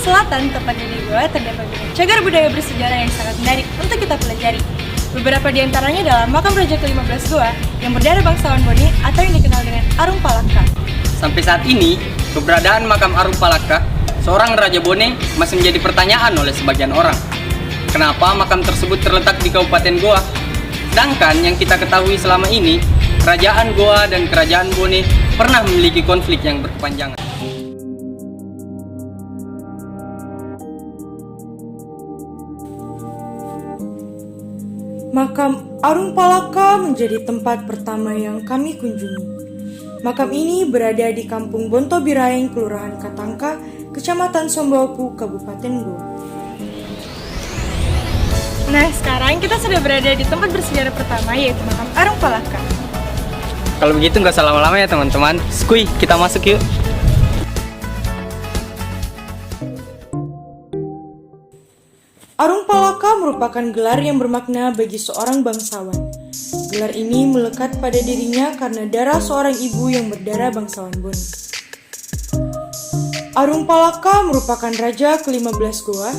Selatan, tepatnya di Goa, terdapat cagar budaya bersejarah yang sangat menarik untuk kita pelajari. Beberapa di antaranya adalah makam Raja ke-15 Goa yang berdarah bangsawan Boni atau yang dikenal dengan Arung Palaka. Sampai saat ini, keberadaan makam Arung Palaka, seorang Raja Bone, masih menjadi pertanyaan oleh sebagian orang. Kenapa makam tersebut terletak di Kabupaten Goa? Sedangkan yang kita ketahui selama ini, Kerajaan Goa dan Kerajaan Bone pernah memiliki konflik yang berkepanjangan. Makam Arung Palaka menjadi tempat pertama yang kami kunjungi. Makam ini berada di Kampung Bontobiraeng, Kelurahan Katangka, Kecamatan Sombawapu, Kabupaten Goa. Nah, sekarang kita sudah berada di tempat bersejarah pertama, yaitu makam Arung Palaka. Kalau begitu nggak usah lama-lama ya teman-teman. Skuy, kita masuk yuk. Arung Palaka merupakan gelar yang bermakna bagi seorang bangsawan. Gelar ini melekat pada dirinya karena darah seorang ibu yang berdarah bangsawan Boni. Arung Palaka merupakan raja ke-15 Goa,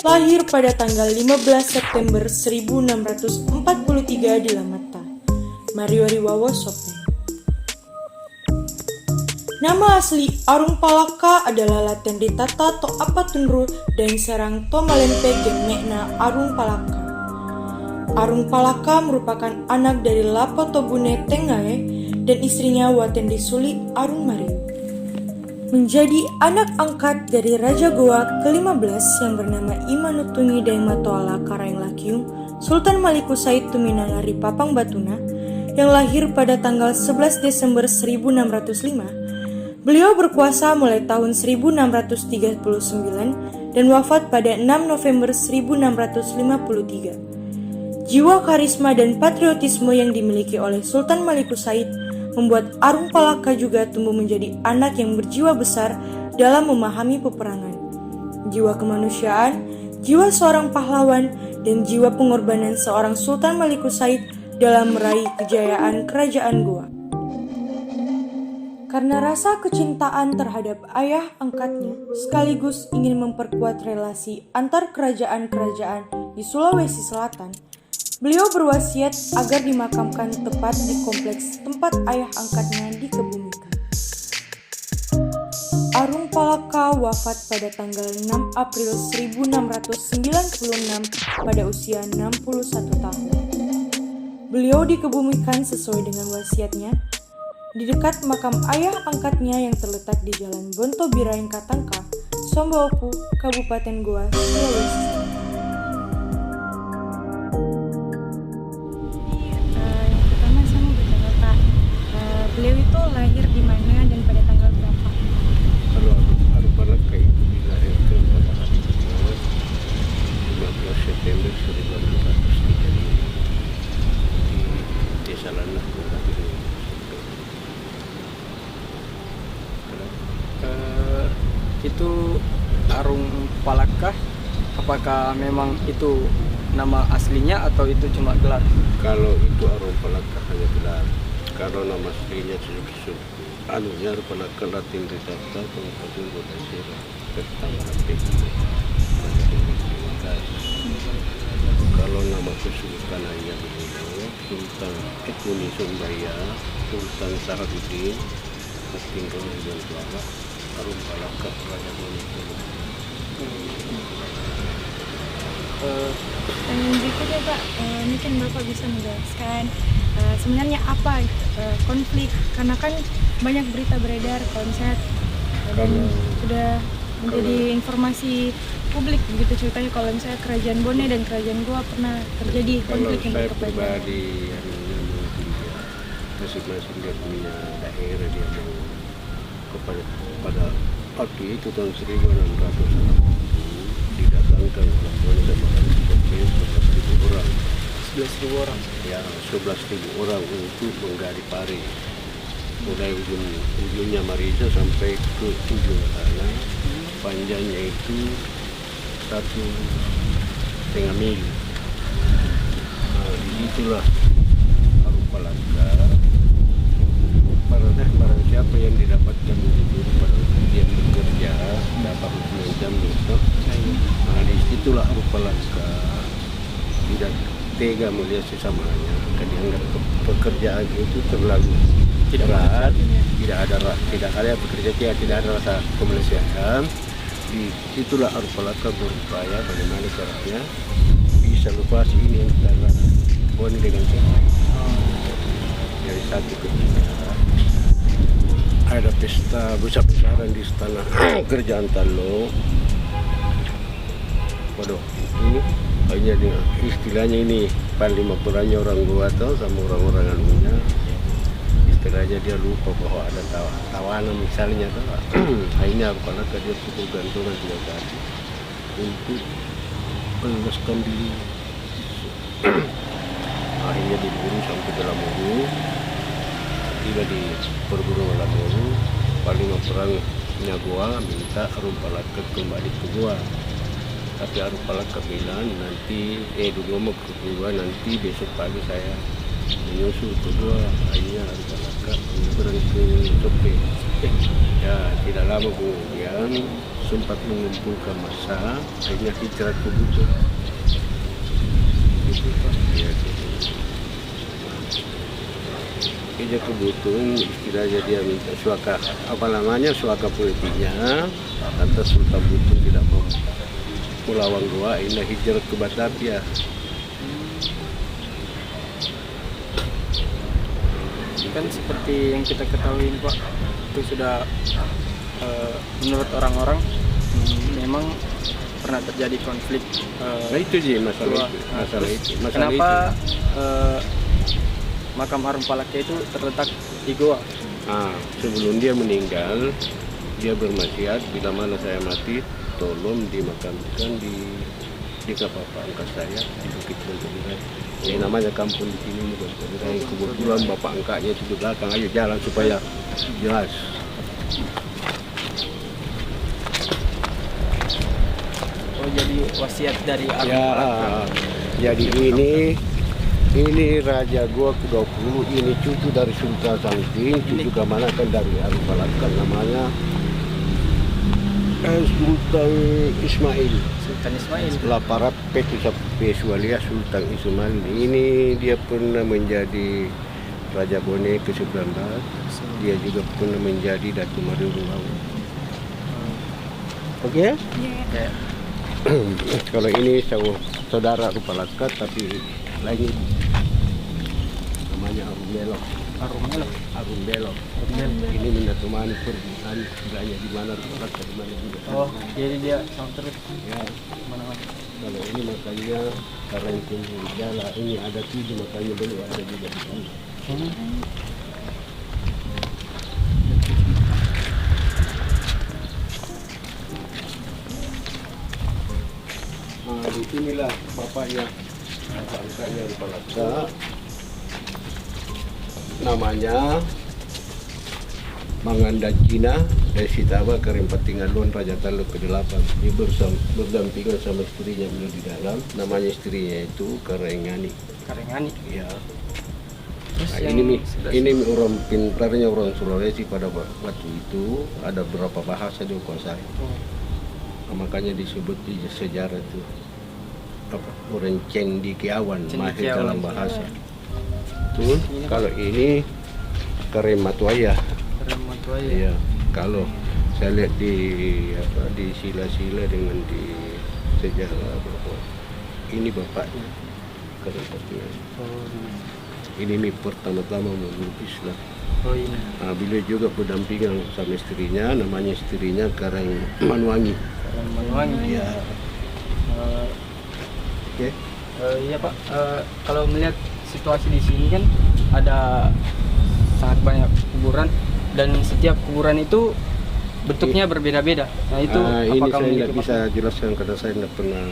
lahir pada tanggal 15 September 1643 di Lamata, Mariwariwawo, Sopeng. Nama asli Arung Palaka adalah Laten Ritata to Apatunru dan Serang to Malempe Gemekna Arung Palaka. Arung Palaka merupakan anak dari Lapo Tobune Tengae dan istrinya Waten Disuli Arung Mariu. Menjadi anak angkat dari Raja Goa ke-15 yang bernama Imanutungi Daeng Matoala Karaeng Lakiung, Sultan Maliku Said Tuminangari Papang Batuna, yang lahir pada tanggal 11 Desember 1605. Beliau berkuasa mulai tahun 1639 dan wafat pada 6 November 1653. Jiwa karisma dan patriotisme yang dimiliki oleh Sultan Maliku Said membuat Arung Palaka juga tumbuh menjadi anak yang berjiwa besar dalam memahami peperangan. Jiwa kemanusiaan, jiwa seorang pahlawan, dan jiwa pengorbanan seorang Sultan Maliku Said dalam meraih kejayaan kerajaan Goa. Karena rasa kecintaan terhadap ayah angkatnya, sekaligus ingin memperkuat relasi antar kerajaan-kerajaan di Sulawesi Selatan, beliau berwasiat agar dimakamkan tepat di kompleks tempat ayah angkatnya dikebumikan. Arung Palaka wafat pada tanggal 6 April 1696 pada usia 61 tahun. Beliau dikebumikan sesuai dengan wasiatnya di dekat makam ayah angkatnya yang terletak di Jalan Bontobiraeng Katangka, Sombawapu, Kabupaten Goa, Sulawesi. Yang pertama saya mau bertanya Pak, beliau itu lahir di mana dan pada tanggal berapa? Kalau Arung Palaka itu dilahirkan pada hari Jumat 15 September 1603 di Desa Lanah, Itu Arung Palaka, apakah memang itu nama aslinya atau itu cuma gelar? Kalau itu Arung Palaka hanya gelar. Kalau nama aslinya Arung Palaka Latin Ritata Kabupaten Bodasira Ketamaran Kalau nama kesultanannya beliau Sultan Ekuni Sumbaya, Sultan Sahabuddin, tinggal di Bantara, Arung Palaka Raja Bone. Dan berikutnya Pak, mungkin Bapak bisa menjelaskan sebenarnya apa konflik, karena kan banyak berita beredar kalau misalnya dan sudah menjadi informasi publik begitu ceritanya kalau misalnya Kerajaan Bone dan Kerajaan Goa pernah terjadi konflik yang berkepanjangan. Kalau saya pribadi masing-masing dia punya daerah dia mau pada waktu itu tahun 1600 didatangkan oleh zaman seperti 11.000 orang. 11.000 orang. Ya, 11.000 orang untuk menggali pari. Mulai ujungnya Marija sampai ke ujung sana. Panjangnya itu 1,5 mil. Nah, disitulah Arung Palaka. Barang siapa yang didapatkan itu pada dia bekerja dapat hukuman jam itu tega melihat sesamanya. Kan dianggap pekerjaan itu terlalu berat, tidak ada pekerja tidak ada rasa kemanusiaan. Itulah Arupalaka berupaya bagaimana caranya bisa lepas ini yang kita boni dengan cepat. Dari satu ketika ada pesta besar-besaran di istana kerajaan Talo. Waduh, ini hanya istilahnya ini paling mapurannya orang gua atau sama orang-orang anunya. Istilahnya dia lupa bahwa ada tawanan misalnya tuh. Akhirnya Arupalaka dia pukul gantungan 3 kali untuk melepaskan diri. Akhirnya diburu sampai ke Lamuru, tiba di perguruan Lamuru, paling perangnya gua minta Arupalaka kembali ke gua. Tapi Arupalaka bilang nanti dulu mau ke gua, nanti besok pagi saya menyusul ke gua. Akhirnya Arupalaka menyeberang ke Sope. Ya tidak lama kemudian sempat mengumpulkan massa, akhirnya hijrah ke Buton. Dia kebutuhan istilahnya dia minta suaka suaka politiknya atas Sultan Buton tidak mau melawan gua, ini hijrah ke Batavia. Kan seperti yang kita ketahui Pak, itu sudah menurut orang-orang memang pernah terjadi konflik. Nah itu sih masalah itu. Kenapa makam Arupalaka itu terletak di goa? Sebelum dia meninggal, dia berwasiat bila mana saya mati, tolong dimakamkan di kapal angkat saya di Bukit Bontobirai. Namanya kampung di sini Bontobirai. Kebetulan bapak angkatnya itu di belakang, ayo jalan supaya jelas. Oh jadi wasiat dari Arupalaka. Jadi ini raja gua ke-20, ini cucu dari Sultan Sangking, cucu kemanakan dari Arupalaka, namanya Sultan Ismail. Sultan Ismail. Laparat Petusa Pesualia Sultan Ismail. Ini dia pernah menjadi Raja Bone ke-19. Dia juga pernah menjadi Datu Madu Ruang. Oke? Iya. Kalau ini saudara Arupalaka tapi lain namanya Arum Belok. Ini menemani perbuatan istilahnya di mana Arupalaka di mana juga. Oh, jadi dia sama terus. Ya, Mana-mana. kalau ini makanya karena itu jalan ini ada 7 makanya beliau ada juga di sana. Di sinilah bapaknya, bapaknya Arupalaka. Namanya Manganda Cina dari Sitaba ke Rempatingalon Raja Talo ke-8. Dia berdampingan sama istrinya beliau di dalam. Namanya istrinya itu Karengani. Ya. Terus Ini orang pintarnya orang Sulawesi pada waktu itu ada beberapa bahasa dia kuasai. Makanya disebut di sejarah itu orang Cendikiawan, mahir dalam bahasa. Tuh, kalau ini Karematuaya. Iya, kalau saya lihat di sila-sila dengan di sejarah bahwa ini bapaknya Karematuaya. Ini pertama-tama melukis lah. Beliau juga berdampingan sama istrinya, namanya istrinya Karang Manuangi. Ya. Oke. Iya Pak, kalau melihat situasi di sini kan ada sangat banyak kuburan dan setiap kuburan itu bentuknya berbeda-beda. Nah itu ini apakah saya tidak bisa jelaskan karena saya tidak pernah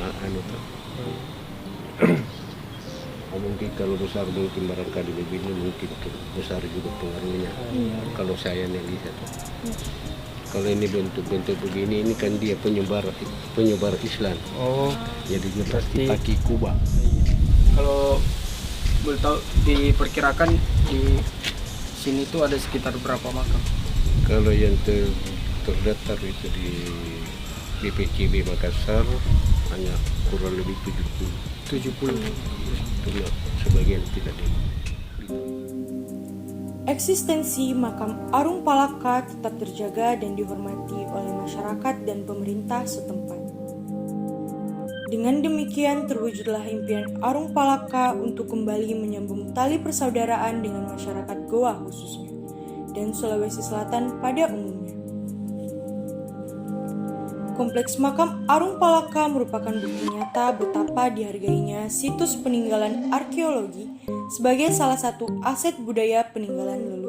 mungkin kalau besar mungkin barangkali lebihnya mungkin besar juga pengaruhnya. Kalau saya lihat. Kalau ini bentuk-bentuk begini, ini kan dia penyebar Islam. Jadi dia pasti pakai kubah. Kalau boleh tahu diperkirakan di sini tuh ada sekitar berapa makam? Kalau yang terdaftar itu di BPCB Makassar hanya kurang lebih 70. 70 cuma sebagian tidak di. Eksistensi makam Arung Palaka tetap terjaga dan dihormati oleh masyarakat dan pemerintah setempat. Dengan demikian terwujudlah impian Arung Palaka untuk kembali menyambung tali persaudaraan dengan masyarakat Goa khususnya, dan Sulawesi Selatan pada umumnya. Kompleks makam Arung Palaka merupakan bukti nyata betapa dihargainya situs peninggalan arkeologi sebagai salah satu aset budaya peninggalan leluhur.